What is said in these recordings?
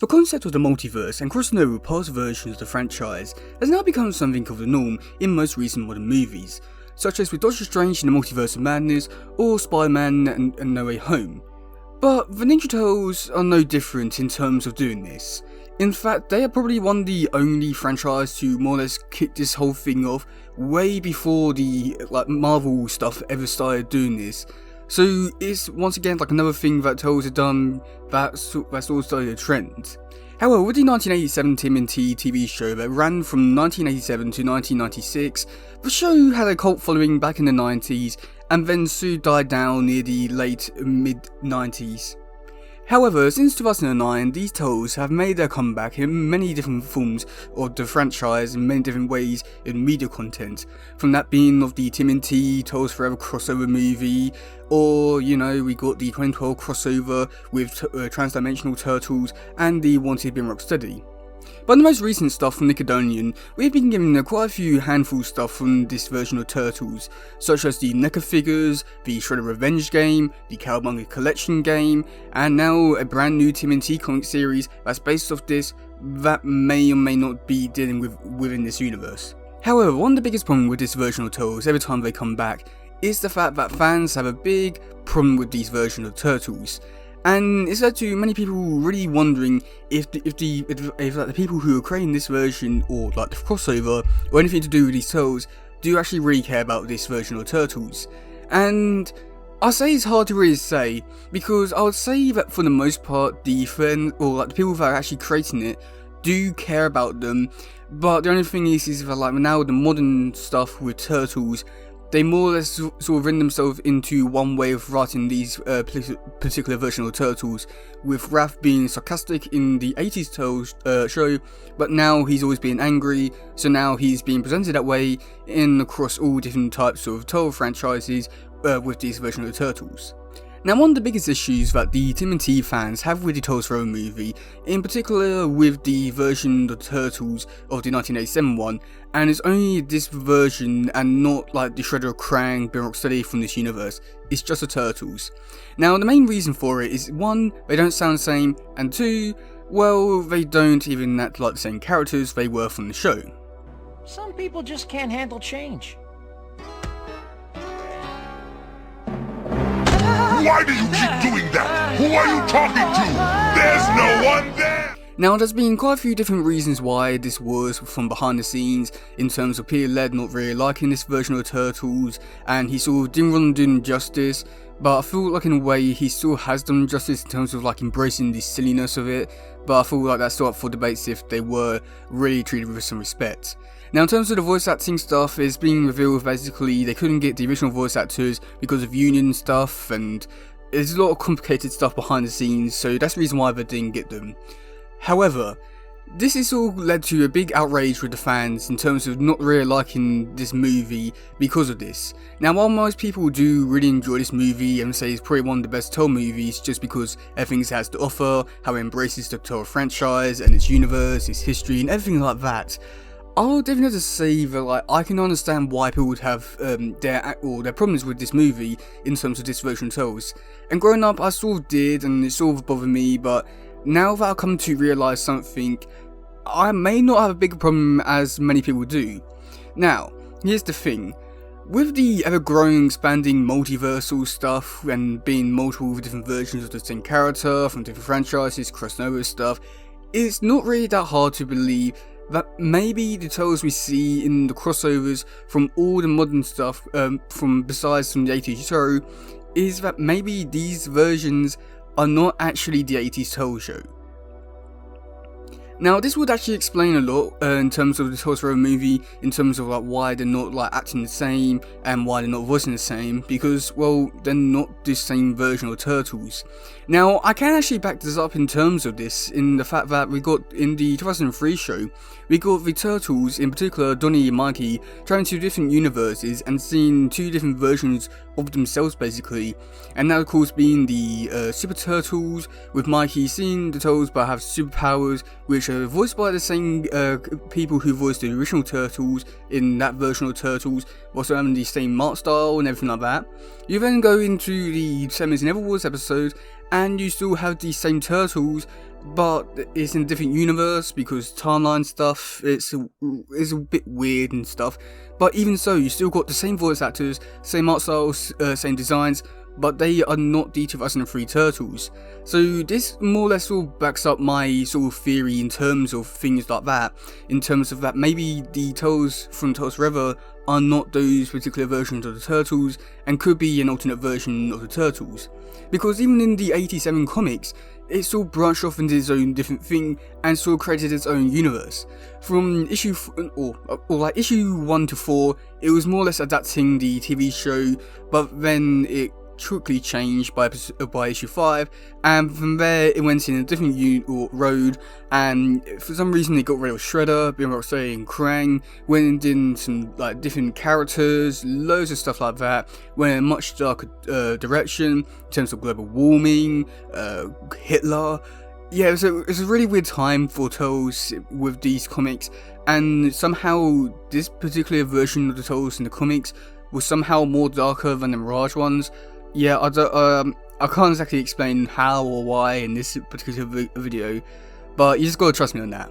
The concept of the multiverse and crossing over past versions of the franchise has now become something of the norm in most recent modern movies, such as with Doctor Strange in the Multiverse of Madness or Spider-Man and No Way Home. But the Ninja Turtles are no different in terms of doing this. In fact, they are probably one of the only franchise to more or less kick this whole thing off way before the Marvel stuff ever started doing this. So it's once again another thing that Turtles have done that sort of started a trend. However, with the 1987 tmnt TV show that ran from 1987 to 1996, the show had a cult following back in the 90s and then soon died down near the late mid-90s. However, since 2009, these Turtles have made their comeback in many different forms of the franchise in many different ways in media content, from that being of the tmnt Turtles Forever crossover movie, or we got the 2012 crossover with Transdimensional Turtles and the Wanted being Rocksteady. But the most recent stuff from Nickelodeon, we've been given quite a few handful stuff from this version of Turtles, such as the NECA figures, the Shredder Revenge game, the Cowabunga Collection game, and now a brand new TMNT comic series that's based off this that may or may not be dealing with within this universe. However, one of the biggest problems with this version of Turtles every time they come back is the fact that fans have a big problem with these versions of Turtles. And it's led to many people really wondering if the people who are creating this version or the crossover or anything to do with these Turtles do actually really care about this version of Turtles. And I say it's hard to really say, because I would say that for the most part the fans or the people that are actually creating it do care about them, but the only thing is that now the modern stuff with Turtles, they more or less sort of rend themselves into one way of writing these particular version of Turtles, with Raph being sarcastic in the 80s Turtles show, but now he's always being angry, so now he's being presented that way across all different types of Turtle franchises with these version of Turtles. Now, one of the biggest issues that the TMNT fans have with the Turtles Forever movie, in particular with the version of the Turtles of the 1987 one, and it's only this version and not the Shredder, Krang, Ben Rocksteady from this universe, it's just the Turtles. Now, the main reason for it is 1, they don't sound the same, and 2, well, they don't even act like the same characters they were from the show. Some people just can't handle change. Why do you keep doing that? Who are you talking to? There's no one there! Now, there's been quite a few different reasons why this was from behind the scenes, in terms of Peter Laird not really liking this version of Turtles, and he sort of didn't want to do them justice, but I feel like in a way he still has done justice in terms of embracing the silliness of it, but I feel like that's still up for debates if they were really treated with some respect. Now, in terms of the voice acting stuff, it's being revealed basically they couldn't get the original voice actors because of union stuff, and there's a lot of complicated stuff behind the scenes, so that's the reason why they didn't get them. However, this has all led to a big outrage with the fans in terms of not really liking this movie because of this. Now, while most people do really enjoy this movie and say it's probably one of the best Turtle movies just because everything it has to offer, how it embraces the Turtle franchise and its universe, its history and everything like that, I'll definitely have to say that I can understand why people would have their problems with this movie in terms of this version of Turtles. And growing up, I sort of did, and it sort of bothered me, but now that I've come to realise something, I may not have a bigger problem as many people do. Now, here's the thing. With the ever-growing, expanding multiversal stuff and being multiple different versions of the same character from different franchises, crossing over stuff, it's not really that hard to believe that maybe the Turtles we see in the crossovers from all the modern stuff besides from the 80s show is that maybe these versions are not actually the 80s Turtle show. Now, this would actually explain a lot in terms of the Turtles Forever movie, in terms of why they're not acting the same and why they're not voicing the same, because, well, they're not the same version of Turtles. Now, I can actually back this up in terms of this, in the fact that we got, in the 2003 show, we got the Turtles, in particular Donnie and Mikey, traveling to different universes and seeing two different versions of themselves basically, and that of course being the Super Turtles, with Mikey seeing the Turtles but have superpowers, which are voiced by the same people who voiced the original Turtles in that version of Turtles, also having the same art style and everything like that. You then go into the Samus Never Wars episode, and you still have the same Turtles, but it's in a different universe because timeline stuff is a bit weird and stuff. But even so, you still got the same voice actors, same art styles, same designs, but they are not the 2003 Turtles. So this more or less all backs up my sort of theory in terms of things like that, in terms of that maybe the Turtles from Turtles Forever are not those particular versions of the Turtles and could be an alternate version of the Turtles. Because even in the 87 comics, it sort of branched off into its own different thing and sort of created its own universe. From issue like issue 1 to 4, it was more or less adapting the TV show, but then it quickly changed by issue 5, and from there it went in a different road, and for some reason they got rid of Shredder, Bim Rocksteady and Krang, went in some like different characters, loads of stuff like that, went in a much darker direction in terms of global warming, Hitler. Yeah, it was a really weird time for Turtles with these comics, and somehow this particular version of the Turtles in the comics was somehow more darker than the Mirage ones. Yeah, I can't exactly explain how or why in this particular video, but you just gotta trust me on that.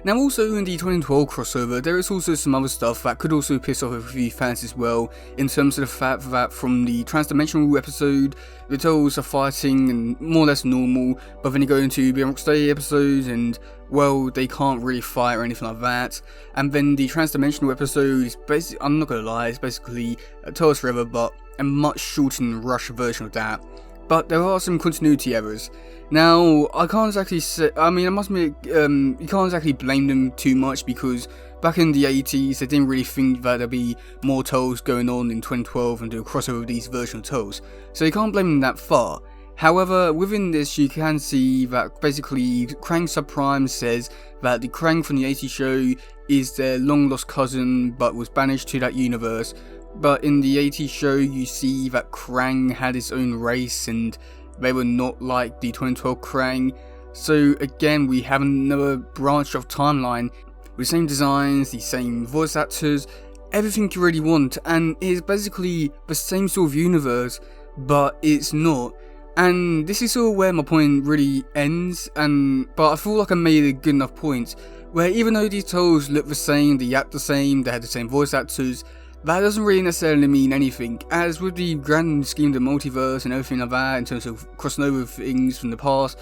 Now also in the 2012 crossover, there is also some other stuff that could also piss off a few fans as well, in terms of the fact that from the transdimensional episode, the Turtles are fighting and more or less normal, but then you go into the Rocksteady episodes and, well, they can't really fight or anything like that. And then the transdimensional episode is basically, I'm not gonna lie, it's basically Turtles Forever, but a much shortened rush version of that. But there are some continuity errors. Now, I can't exactly say, I must admit, you can't exactly blame them too much because back in the 80s, they didn't really think that there'd be more Turtles going on in 2012 and do a crossover with these version of Turtles. So you can't blame them that far. However, within this, you can see that basically Krang Subprime says that the Krang from the 80s show is their long lost cousin but was banished to that universe. But in the 80s show, you see that Krang had his own race and they were not like the 2012 Krang. So again, we have another branch of timeline with the same designs, the same voice actors, everything you really want, and it's basically the same sort of universe, but it's not. And this is sort of where my point really ends, but I feel like I made a good enough point, where even though these Turtles look the same, they act the same, they had the same voice actors, that doesn't really necessarily mean anything, as with the grand scheme of the multiverse and everything like that, in terms of crossing over things from the past,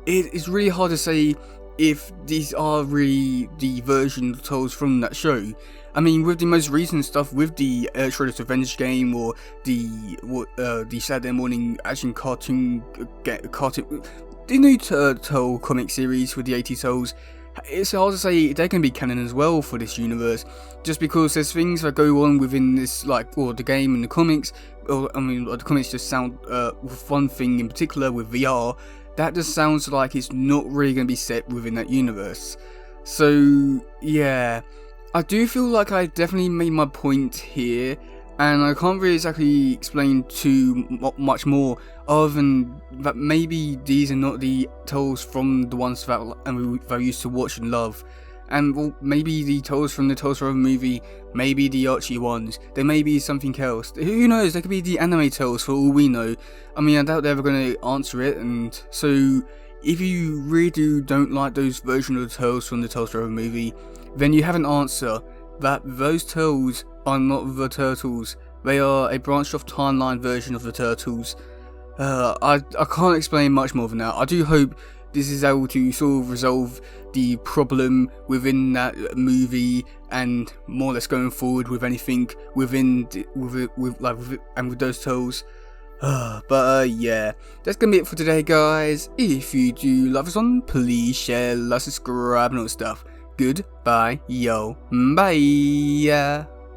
it is really hard to say if these are really the version of Turtles from that show. I mean, with the most recent stuff, with the Shredder's Revenge game, or the Saturday morning action cartoon, the new Turtle comic series with the 80 Turtles, it's hard to say they can be canon as well for this universe, just because there's things that go on within this, the game and the comics, the comics just sound, with one thing in particular with VR, that just sounds like it's not really going to be set within that universe. So, yeah, I do feel like I definitely made my point here, and I can't really exactly explain too much more, other than that maybe these are not the Turtles from the ones that I used to watch and love. And well, maybe the Turtles from the Turtles Forever movie, maybe the Archie ones, there may be something else. Who knows, they could be the anime Turtles for all we know. I mean, I doubt they're ever going to answer it, and so if you really don't like those versions of the Turtles from the Turtles Forever movie, then you have an answer, that those Turtles are not the Turtles. They are a branched off timeline version of the Turtles. I can't explain much more than that. I do hope this is able to sort of resolve the problem within that movie, and more or less going forward with anything within with those Turtles. Yeah, that's gonna be it for today, guys. If you do love us on, please share, like, subscribe, and all that stuff. Goodbye, yo, bye.